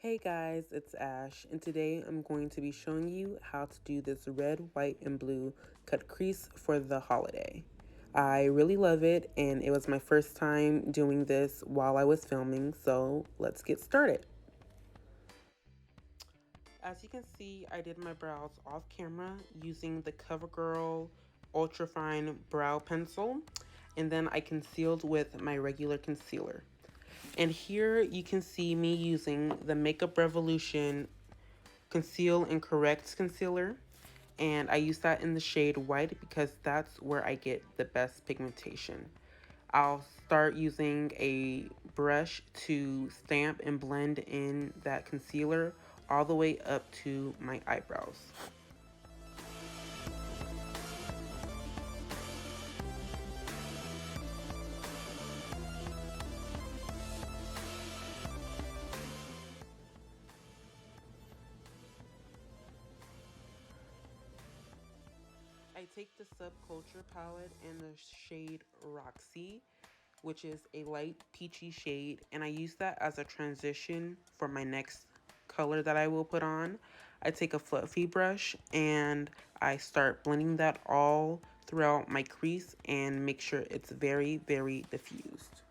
Hey guys, it's Ash, and today I'm going to be showing you how to do this red, white, and blue cut crease for the holiday. I really love it, and it was my first time doing this while I was filming, so let's get started. As you can see, I did my brows off camera using the CoverGirl Ultra Fine Brow Pencil, and then I concealed with my regular concealer. And here you can see me using the Makeup Revolution Conceal and Correct concealer, and I use that in the shade white because that's where I get the best pigmentation. I'll start using a brush to stamp and blend in that concealer all the way up to my eyebrows. I take the Subculture palette in the shade Roxy, which is a light peachy shade, and I use that as a transition for my next color that I will put on. I take a fluffy brush and I start blending that all throughout my crease and make sure it's very, very diffused.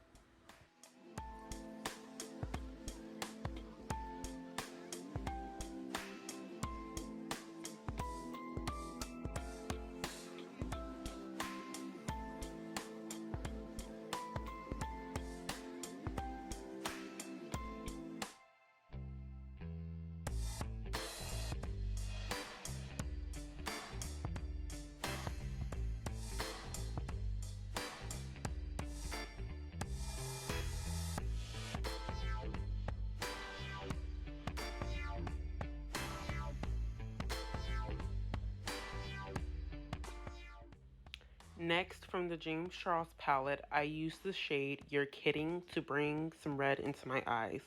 Next, from the James Charles palette, I use the shade You're Kidding to bring some red into my eyes.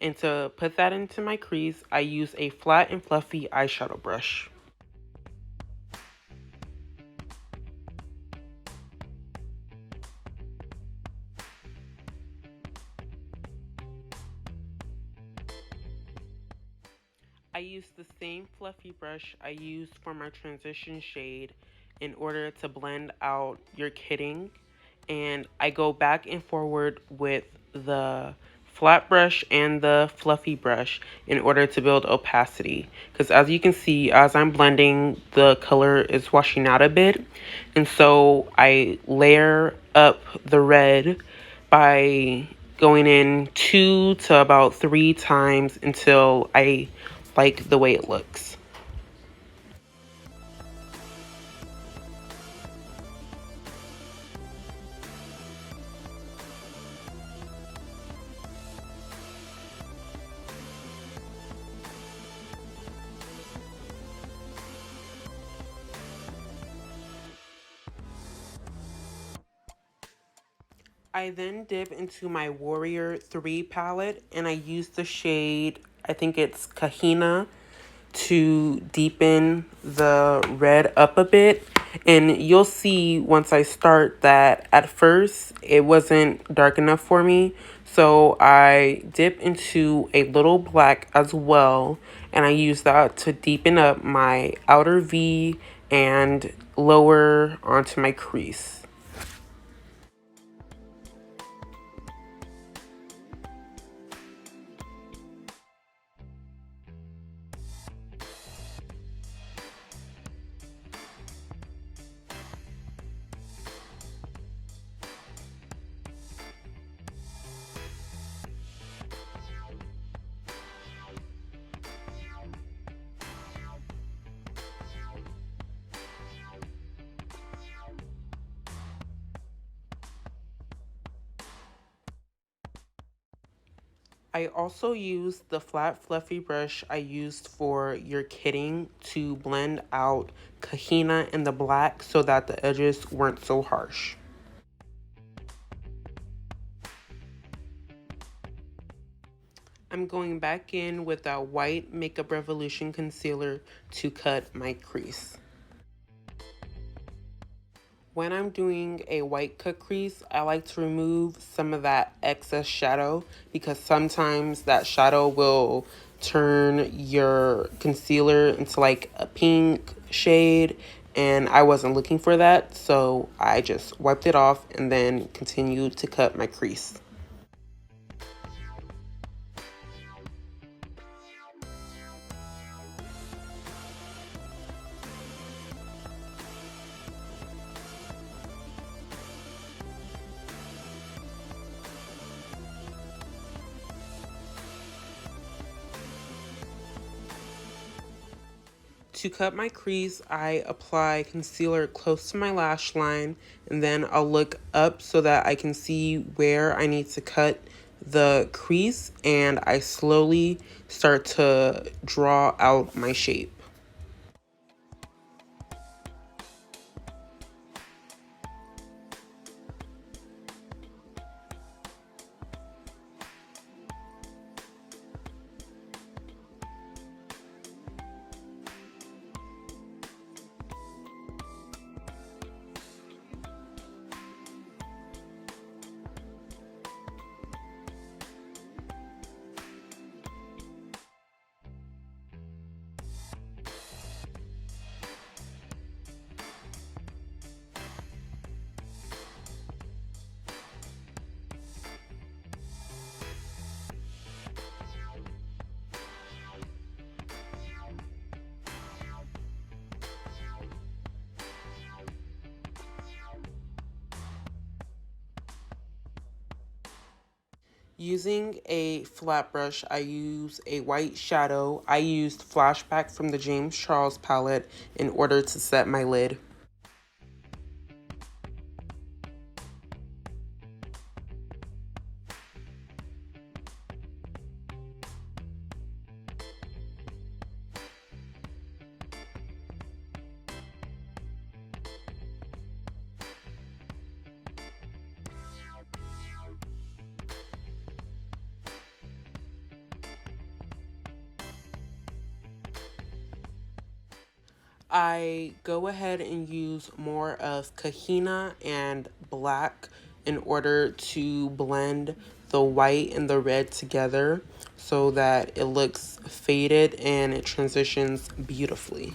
And to put that into my crease, I use a flat and fluffy eyeshadow brush. I use the same fluffy brush I used for my transition shade in order to blend out You're Kidding. And I go back and forward with the flat brush and the fluffy brush in order to build opacity. Because as you can see, as I'm blending, the color is washing out a bit. And so I layer up the red by going in 2 to about 3 times until I like the way it looks. I then dip into my Warrior 3 palette and I use the shade, I think it's Kahina, to deepen the red up a bit. And you'll see once I start that at first it wasn't dark enough for me. So I dip into a little black as well. And I use that to deepen up my outer V and lower onto my crease. I also use the flat fluffy brush I used for You're Kidding to blend out Kahina in the black so that the edges weren't so harsh. I'm going back in with that white Makeup Revolution concealer to cut my crease. When I'm doing a white cut crease, I like to remove some of that excess shadow because sometimes that shadow will turn your concealer into like a pink shade, and I wasn't looking for that, so I just wiped it off and then continued to cut my crease. To cut my crease, I apply concealer close to my lash line, and then I'll look up so that I can see where I need to cut the crease, and I slowly start to draw out my shape. Using a flat brush, I use a white shadow. I used Flashback from the James Charles palette in order to set my lid. I go ahead and use more of Kahina and black in order to blend the white and the red together so that it looks faded and it transitions beautifully.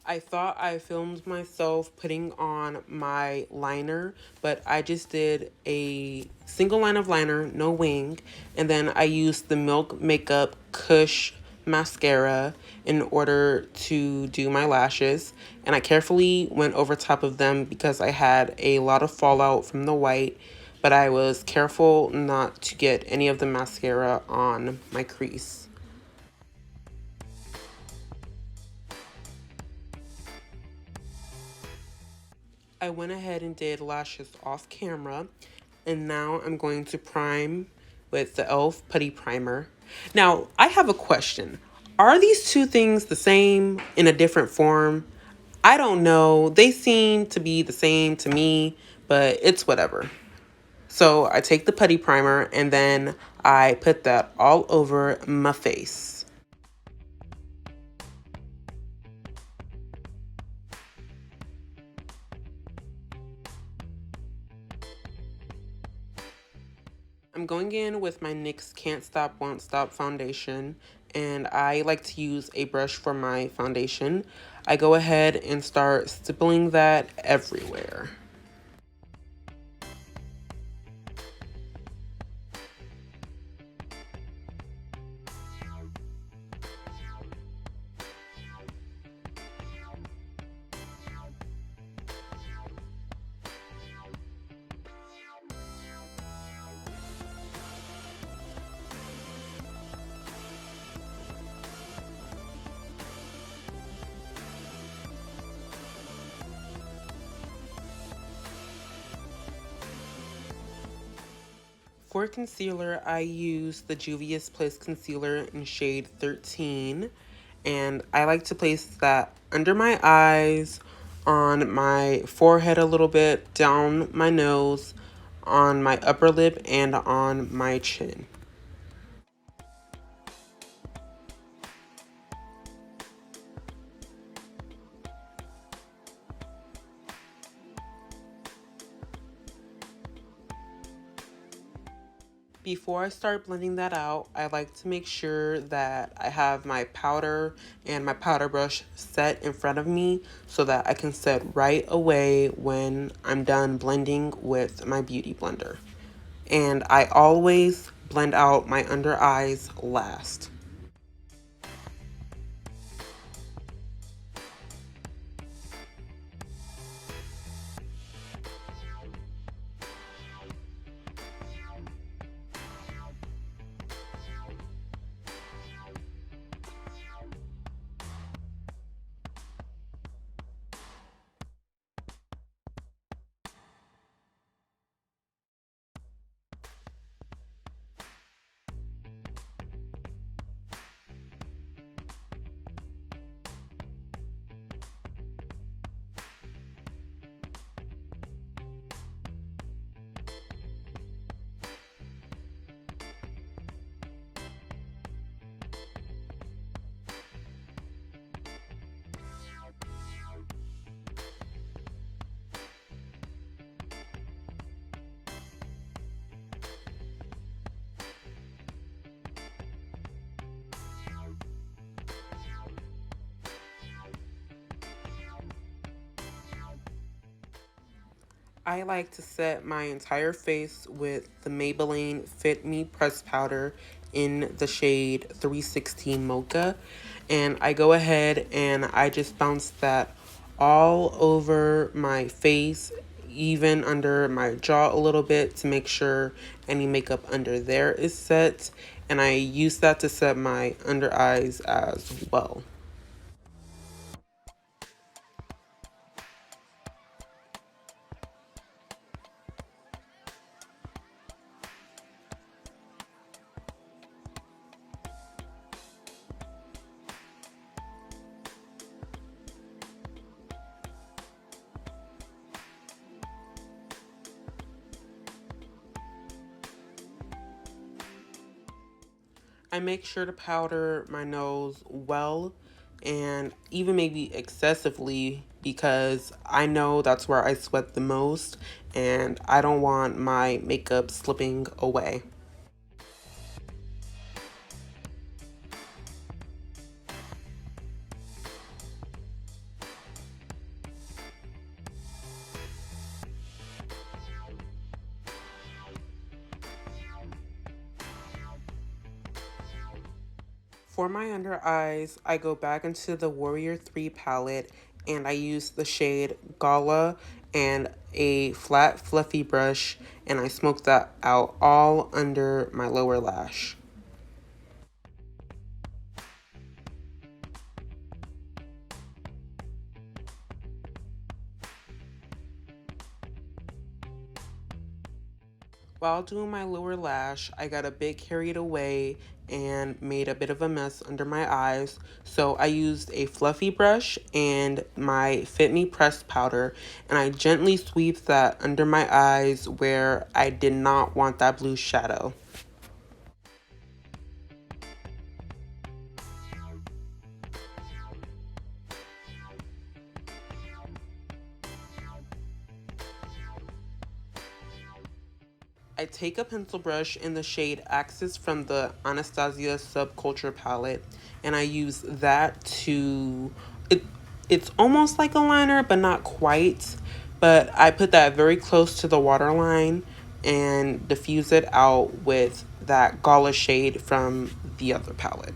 I thought I filmed myself putting on my liner, but I just did a single line of liner, no wing, and then I used the Milk Makeup Kush mascara in order to do my lashes, and I carefully went over top of them because I had a lot of fallout from the white, but I was careful not to get any of the mascara on my crease. I went ahead and did lashes off camera, and now I'm going to prime with the e.l.f. Putty Primer. Now, I have a question. Are these two things the same in a different form? I don't know. They seem to be the same to me, but it's whatever. So I take the Putty Primer and then I put that all over my face. I'm going in with my NYX Can't Stop Won't Stop foundation, and I like to use a brush for my foundation. I go ahead and start stippling that everywhere. For concealer, I use the Juvia's Place Concealer in shade 13. And I like to place that under my eyes, on my forehead a little bit, down my nose, on my upper lip, and on my chin. Before I start blending that out, I like to make sure that I have my powder and my powder brush set in front of me so that I can set right away when I'm done blending with my beauty blender. And I always blend out my under eyes last. I like to set my entire face with the Maybelline Fit Me Press Powder in the shade 316 Mocha. And I go ahead and I just bounce that all over my face, even under my jaw a little bit to make sure any makeup under there is set. And I use that to set my under eyes as well. I make sure to powder my nose well and even maybe excessively because I know that's where I sweat the most and I don't want my makeup slipping away. For my under eyes, I go back into the Warrior 3 palette and I use the shade Gala and a flat fluffy brush and I smoke that out all under my lower lash. While doing my lower lash, I got a bit carried away and made a bit of a mess under my eyes. So I used a fluffy brush and my Fit Me pressed powder and I gently sweep that under my eyes where I did not want that blue shadow. I take a pencil brush in the shade Axis from the Anastasia Subculture palette, and I use that to, it, it's almost like a liner, but not quite. But I put that very close to the waterline and diffuse it out with that Gala shade from the other palette.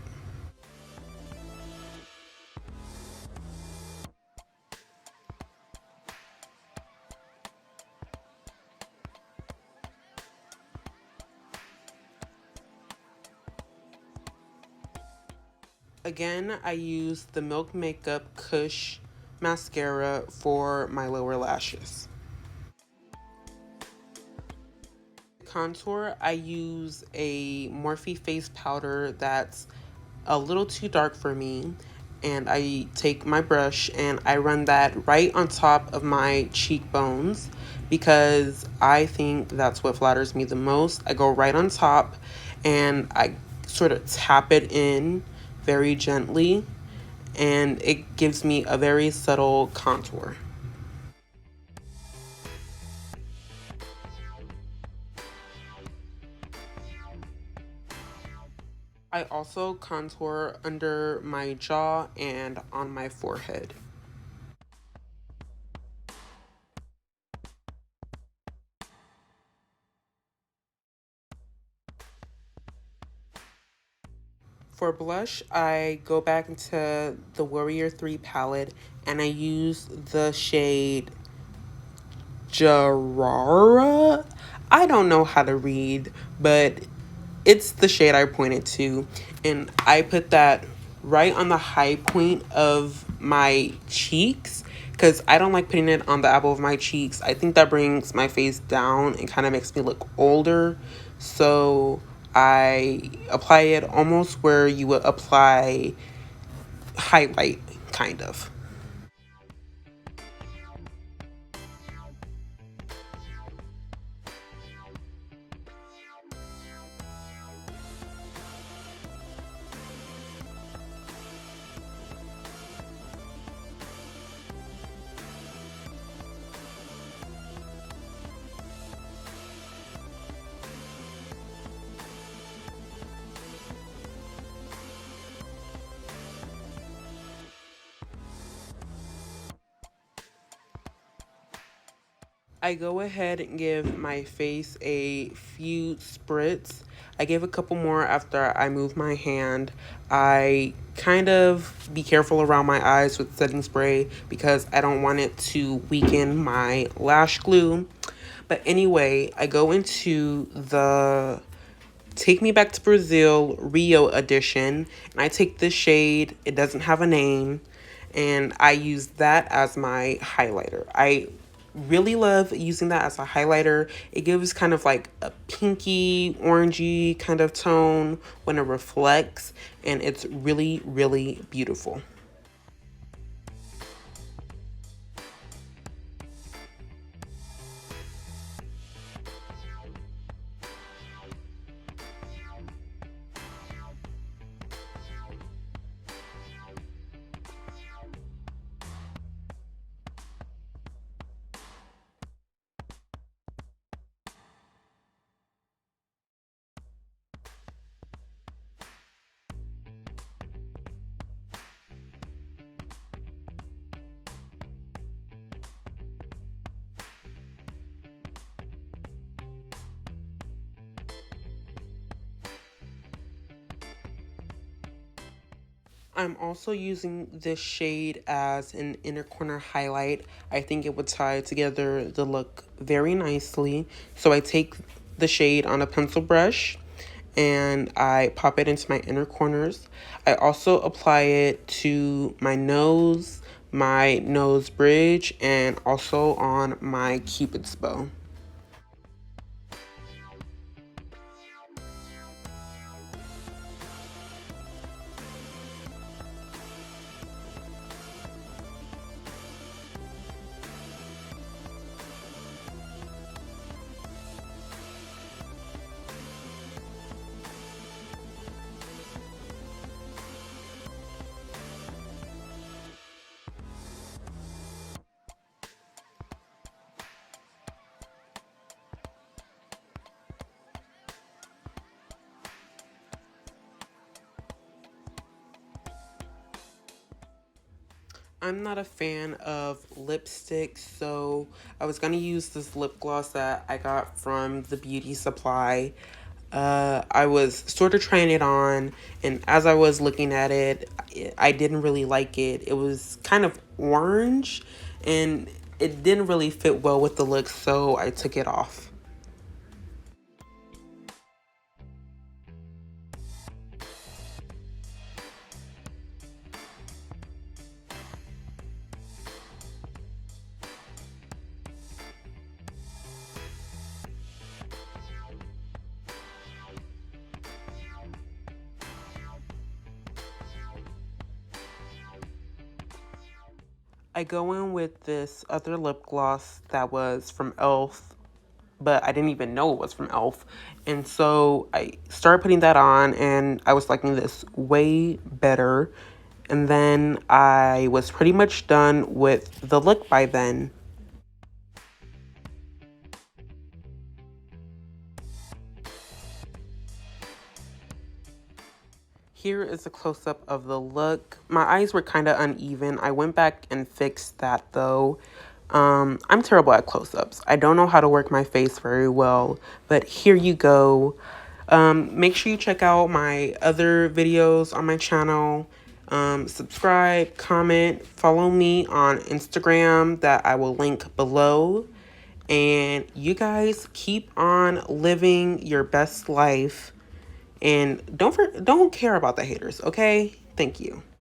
Again, I use the Milk Makeup Kush mascara for my lower lashes. contour, I use a Morphe face powder that's a little too dark for me. And I take my brush and I run that right on top of my cheekbones because I think that's what flatters me the most. I go right on top and I sort of tap it in very gently, and it gives me a very subtle contour. I also contour under my jaw and on my forehead. For blush, I go back into the Warrior 3 palette and I use the shade Jarara. I don't know how to read, but it's the shade I pointed to. And I put that right on the high point of my cheeks because I don't like putting it on the apple of my cheeks. I think that brings my face down and kind of makes me look older. So I apply it almost where you would apply highlight, kind of. I go ahead and give my face a few spritz. I give a couple more after I move my hand. I kind of be careful around my eyes with setting spray because I don't want it to weaken my lash glue. But anyway, I go into the Take Me Back to Brazil Rio edition, and I take this shade, it doesn't have a name, and I use that as my highlighter. I really love using that as a highlighter. It gives kind of like a pinky, orangey kind of tone when it reflects, and it's really, really beautiful. I'm also using this shade as an inner corner highlight. I think it would tie together the look very nicely. So I take the shade on a pencil brush and I pop it into my inner corners. I also apply it to my nose bridge, and also on my cupid's bow. I'm not a fan of lipstick, so I was gonna use this lip gloss that I got from the beauty supply. I was sort of trying it on, and as I was looking at it, I didn't really like it. It was kind of orange, and it didn't really fit well with the look, so I took it off. I go in with this other lip gloss that was from e.l.f., but I didn't even know it was from e.l.f. And so I started putting that on, and I was liking this way better. And then I was pretty much done with the look by then. Here is a close-up of the look. My eyes were kind of uneven. I went back and fixed that though. I'm terrible at close-ups. I don't know how to work my face very well, but here you go. Make sure you check out my other videos on my channel. Subscribe, comment, follow me on Instagram that I will link below. And you guys keep on living your best life. And don't care about the haters, okay? Thank you.